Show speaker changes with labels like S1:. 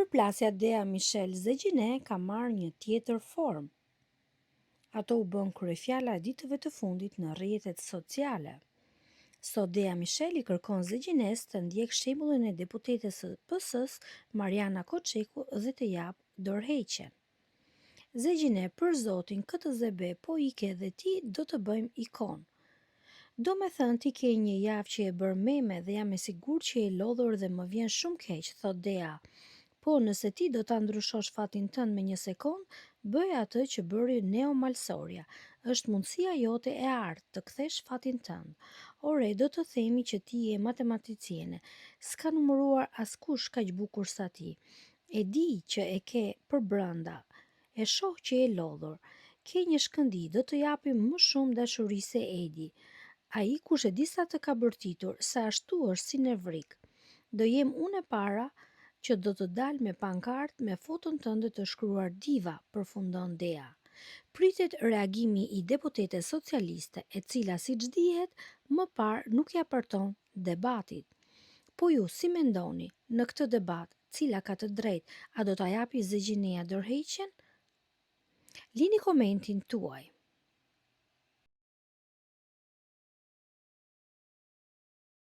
S1: Ndërplasja Dea Michel Zegjine ka marrë një tjetër formë. Ato u bën kryefjala e ditëve të fundit në rrjetet sociale. Sot Dea Michel i kërkon Zegjines të ndjek shembullin e deputetes së PS-s Mariana Koçeku dhe të japë dorëheqjen. Zegjine, për zotin, këtë zebe po ike dhe ti do të bëjmë ikon. Do me thënë ti ke një javë që e bërë meme dhe jam e sigur që e lodhur dhe më vjen shumë keq, thot Dea. Po nëse ti do ta ndryshosh fatin tënd me një sekond, bëj atë që bëri Neo Malsoria. Është mundësia jote e artë të kthesh fatin tënd. Ore, do të themi që ti je matematiciene. S'ka numëruar askush kaq bukur sa ti. E di që e ke për brënda. E shoh që e lodhur. Ke një shkëndi, do të japim më shumë dashuri se Edi. Ai kush e di sa të ka bërtitur, sa ashtu është si nevrik. Do jem unë e para që do të dal me pankart me foton tënde të shkruar diva, përfundon Dea. Pritet reagimi i deputetes socialiste, e cila siç dihet, më parë nuk ja përton debatit. Po ju si mendoni, në këtë debat, cila ka të drejtë, a do ta japi Zegjinea dorëheqjen? Lini komentin tuaj.